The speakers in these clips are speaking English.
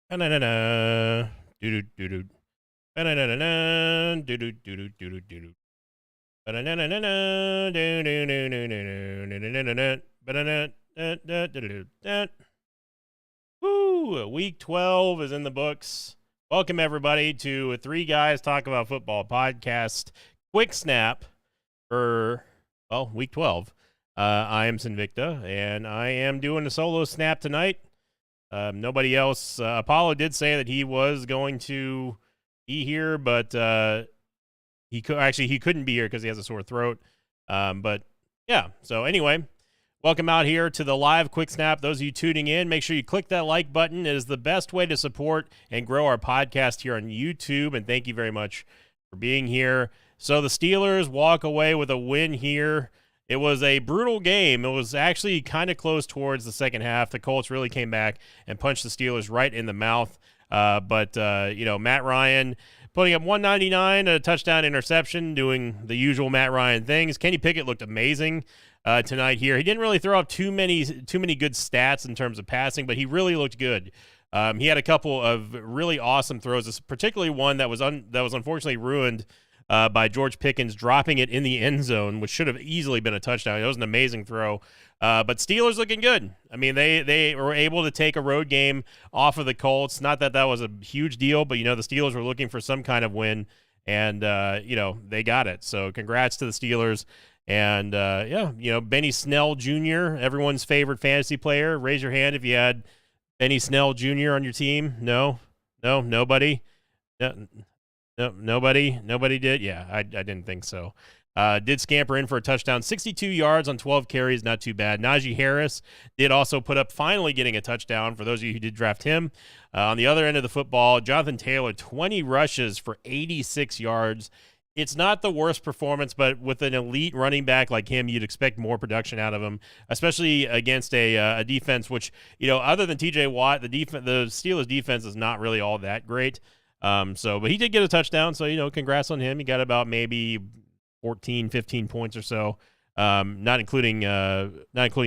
Ba-na-na-na. Doo-doo-doo-doo. Ba-na-na-na-na. Doo-doo-doo-doo-doo-doo-doo. Ba-na-na-na-na. Doo-doo-doo-doo-doo-doo-doo-doo-doo. Ba-na-na-na-na-doo-doo-doo. Woo! Week 12 is in the books. Welcome, everybody, to Three Guys Talk About Football podcast. Quick snap for, well, week 12. I am Sinvicta, and I am doing a solo snap tonight. Nobody else. Apollo did say that he was going to be here, but he couldn't be here because he has a sore throat. But yeah. So anyway, welcome out here to the live quick snap. Those of you tuning in, make sure you click that like button. It is the best way to support and grow our podcast here on YouTube. And thank you very much for being here. So the Steelers walk away with a win here. It was a brutal game. It was actually kind of close towards the second half. The Colts really came back and punched the Steelers right in the mouth. But Matt Ryan putting up 199, a touchdown interception, doing the usual Matt Ryan things. Kenny Pickett looked amazing tonight here. He didn't really throw up too many good stats in terms of passing, but he really looked good. He had a couple of really awesome throws, particularly one that was unfortunately ruined by George Pickens dropping it in the end zone, which should have easily been a touchdown. It was an amazing throw. But Steelers looking good. I mean, they were able to take a road game off of the Colts. Not that that was a huge deal, but, the Steelers were looking for some kind of win, and, they got it. So congrats to the Steelers. And, Benny Snell Jr., everyone's favorite fantasy player. Raise your hand if you had Benny Snell Jr. on your team. No, nobody. No, nobody did. Yeah, I didn't think so. Did scamper in for a touchdown, 62 yards on 12 carries, not too bad. Najee Harris did also put up, finally getting a touchdown for those of you who did draft him. On the other end of the football, Jonathan Taylor, 20 rushes for 86 yards. It's not the worst performance, but with an elite running back like him, you'd expect more production out of him, especially against a defense which, other than TJ Watt, the Steelers defense is not really all that great. But he did get a touchdown, so, congrats on him. He got about maybe 14, 15 points or so, not including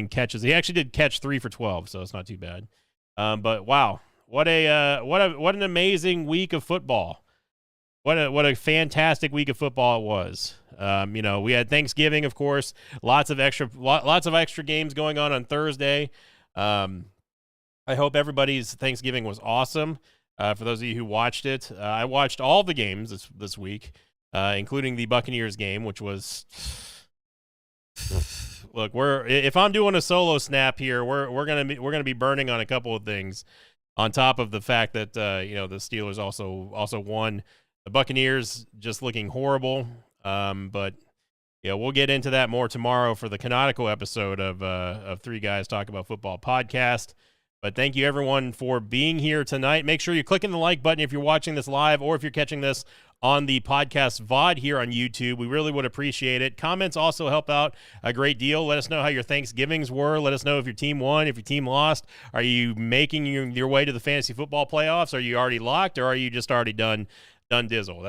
catches. He actually did catch 3 for 12, so it's not too bad. But wow, what an amazing week of football. What a fantastic week of football it was. We had Thanksgiving, of course, lots of extra games going on Thursday. I hope everybody's Thanksgiving was awesome. For those of you who watched it, I watched all the games this week, including the Buccaneers game, which was. Look, if I'm doing a solo snap here, we're gonna be burning on a couple of things, on top of the fact that the Steelers also won. The Buccaneers just looking horrible, but we'll get into that more tomorrow for the canonical episode of Three Guys Talk About Football podcast. But thank you, everyone, for being here tonight. Make sure you're clicking the like button if you're watching this live or if you're catching this on the podcast VOD here on YouTube. We really would appreciate it. Comments also help out a great deal. Let us know how your Thanksgivings were. Let us know if your team won, if your team lost. Are you making your way to the fantasy football playoffs? Are you already locked, or are you just already done dizzle?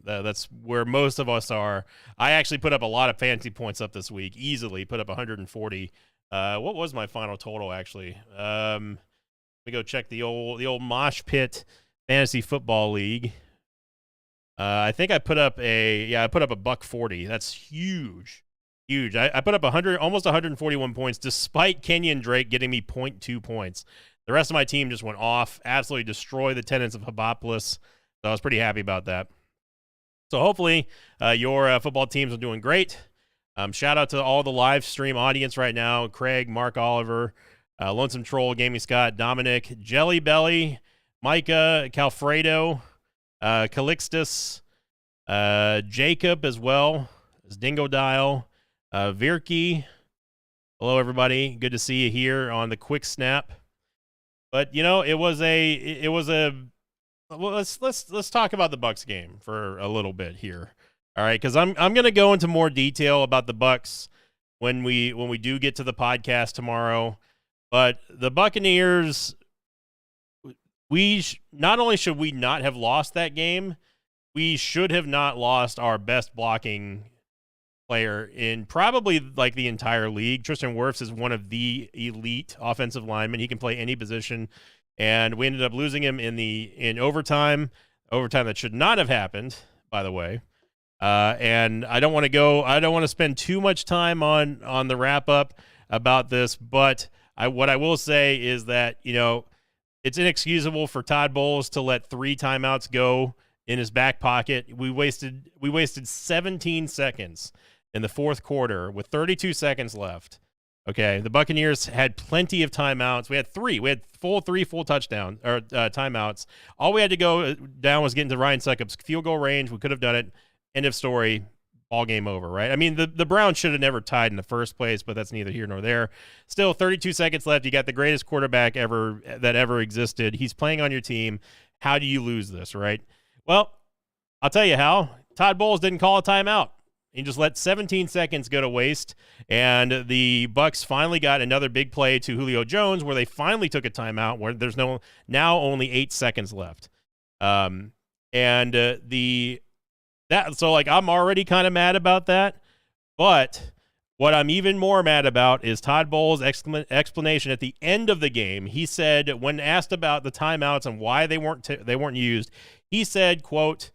That's where most of us are. I actually put up a lot of fantasy points up this week, easily put up 140. What was my final total, actually? Let me go check the old Mosh Pit Fantasy Football League. I think I put up a $140. That's huge. I put up almost 141 points, despite Kenyon Drake getting me 0.2 points. The rest of my team just went off, absolutely destroyed the tenants of Hibopolis. So I was pretty happy about that. So hopefully your football teams are doing great. Shout out to all the live stream audience right now: Craig, Mark Oliver, Lonesome Troll, Gaming Scott, Dominic, Jelly Belly, Micah, Calfredo, Calixtus, Jacob as well as Dingo Dial, Virki. Hello, everybody. Good to see you here on the quick snap. But it was a. Well, let's talk about the Bucs game for a little bit here. All right, because I'm going to go into more detail about the Bucs when we do get to the podcast tomorrow. But the Buccaneers, not only should we not have lost that game, we should have not lost our best blocking player in probably like the entire league. Tristan Wirfs is one of the elite offensive linemen. He can play any position. and we ended up losing him in overtime that should not have happened, by the way. And I don't want to spend too much time on the wrap up about this, but what I will say is that, it's inexcusable for Todd Bowles to let 3 timeouts go in his back pocket. We wasted 17 seconds in the fourth quarter with 32 seconds left. Okay, the Buccaneers had plenty of timeouts. We had 3. We had three full touchdown or timeouts. All we had to go down was get into Ryan Succop's field goal range. We could have done it. End of story. Ball game over, right? I mean, the Browns should have never tied in the first place, but that's neither here nor there. Still, 32 seconds left. You got the greatest quarterback that ever existed. He's playing on your team. How do you lose this, right? Well, I'll tell you how. Todd Bowles didn't call a timeout. He just let 17 seconds go to waste, and the Bucs finally got another big play to Julio Jones where they finally took a timeout where there's now only 8 seconds left. So I'm already kind of mad about that, but what I'm even more mad about is Todd Bowles' explanation at the end of the game. He said, when asked about the timeouts and why they weren't used, he said, quote,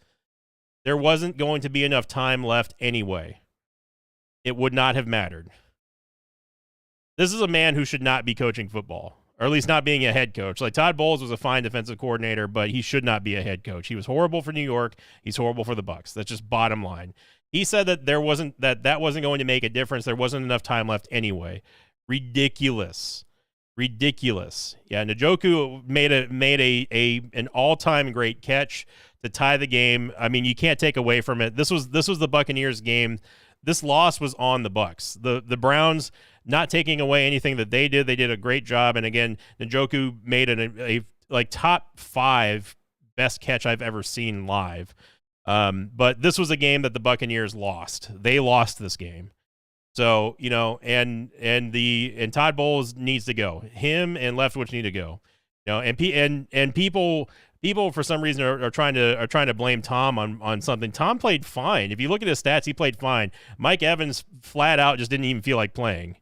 "There wasn't going to be enough time left anyway. It would not have mattered." This is a man who should not be coaching football, or at least not being a head coach. Like, Todd Bowles was a fine defensive coordinator, but he should not be a head coach. He was horrible for New York. He's horrible for the Bucs. That's just bottom line. He said that that wasn't going to make a difference. There wasn't enough time left anyway. Ridiculous. Yeah, Njoku made an all-time great catch to tie the game. I mean, you can't take away from it. This was the Buccaneers game. This loss was on the Bucs. The Browns, not taking away anything that they did a great job. And again, Njoku made a top 5 best catch I've ever seen live. But this was a game that the Buccaneers lost. They lost this game. So, and Todd Bowles needs to go. Him and Leftwich need to go. And people for some reason are trying to blame Tom on something. Tom played fine. If you look at his stats, he played fine. Mike Evans flat out just didn't even feel like playing.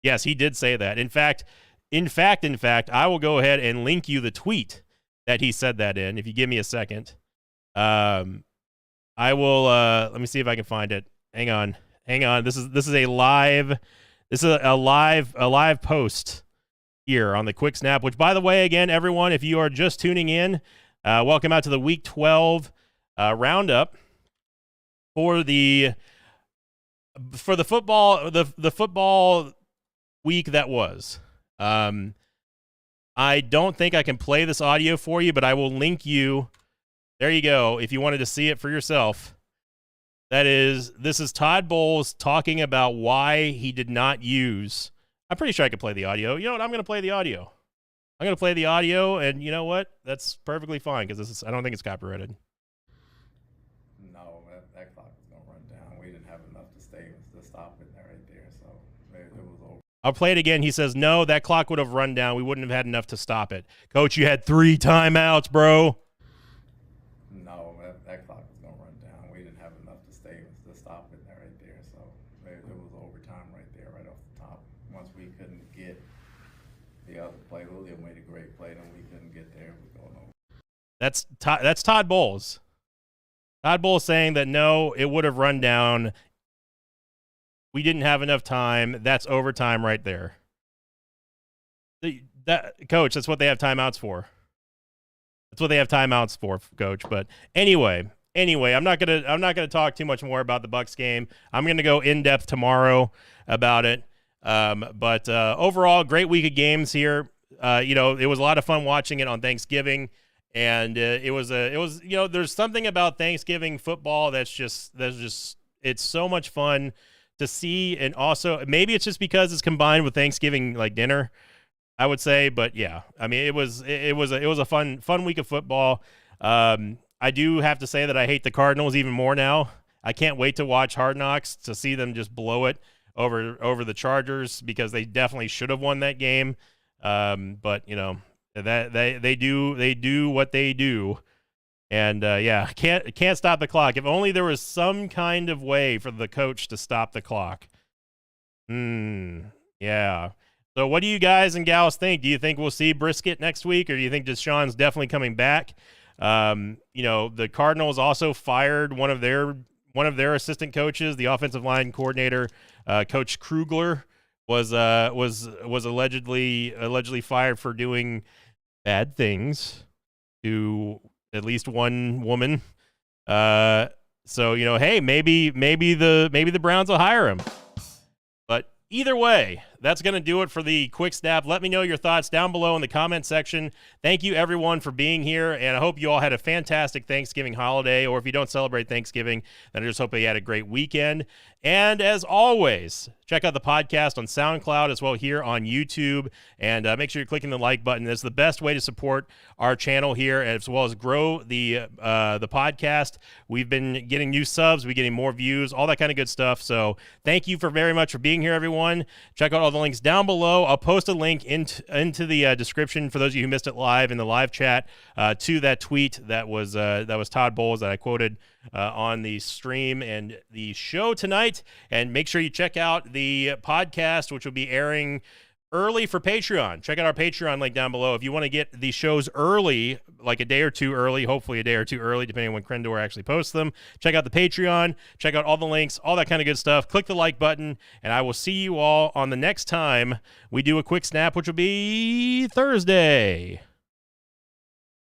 Yes, he did say that. In fact, I will go ahead and link you the tweet that he said that in. If you give me a second, I will. Let me see if I can find it. Hang on. This is a live post here on the Quick Snap. Which, by the way, again, everyone, if you are just tuning in, welcome out to the Week 12 roundup for the football week that was. I don't think I can play this audio for you, but I will link you. There you go. If you wanted to see it for yourself. This is Todd Bowles talking about why he did not use. I'm pretty sure I could play the audio. You know what? I'm going to play the audio. And you know what? That's perfectly fine because I don't think it's copyrighted. No, that clock was going to run down. We didn't have enough to stop it right there, so it was over. I'll play it again. He says, no, that clock would have run down. We wouldn't have had enough to stop it. Coach, you had 3 timeouts, bro. No, that clock was going to run down. We didn't have enough to stop it right there, so it was overtime right there, right off the top. Once we couldn't get the other play, Julio made a great play, then we couldn't get there. We're going over. That's Todd Bowles. Todd Bowles saying that no, it would have run down. We didn't have enough time. That's overtime right there. Coach, that's what they have timeouts for. Coach. But anyway, I'm not gonna talk too much more about the Bucs game. I'm gonna go in depth tomorrow about it. But overall, great week of games here. It was a lot of fun watching it on Thanksgiving, and it was there's something about Thanksgiving football that's just it's so much fun to see, and also maybe it's just because it's combined with Thanksgiving dinner, I would say. But yeah, I mean it was a fun week of football. I do have to say that I hate the Cardinals even more now. I can't wait to watch Hard Knocks to see them just blow it over the Chargers, because they definitely should have won that game. But that they do what they do. And can't stop the clock. If only there was some kind of way for the coach to stop the clock. Yeah. So what do you guys and gals think? Do you think we'll see Brisket next week, or do you think Deshaun's definitely coming back? The Cardinals also fired one of their assistant coaches, the offensive line coordinator, Coach Krugler, was allegedly fired for doing bad things to at least one woman. So hey, maybe the Browns will hire him. But either way, that's going to do it for the quick snap. Let me know your thoughts down below in the comment section. Thank you, everyone, for being here, and I hope you all had a fantastic Thanksgiving holiday, or if you don't celebrate Thanksgiving, then I just hope you had a great weekend. And as always, check out the podcast on SoundCloud as well here on YouTube, and make sure you're clicking the like button. That's the best way to support our channel here, as well as grow the podcast. We've been getting new subs, we're getting more views, all that kind of good stuff. So thank you very much for being here, everyone. Check out all the links down below. I'll post a link into the description for those of you who missed it live in the live chat to that tweet that was Todd Bowles that I quoted on the stream and the show tonight. And make sure you check out the podcast, which will be airing early for Patreon. Check out our Patreon link down below if you want to get these shows early, like a day or two early, hopefully a day or two early, depending on when Krendor actually posts them. Check out the Patreon, check out all the links, all that kind of good stuff. Click the like button, and I will see you all on the next time we do a quick snap, which will be Thursday.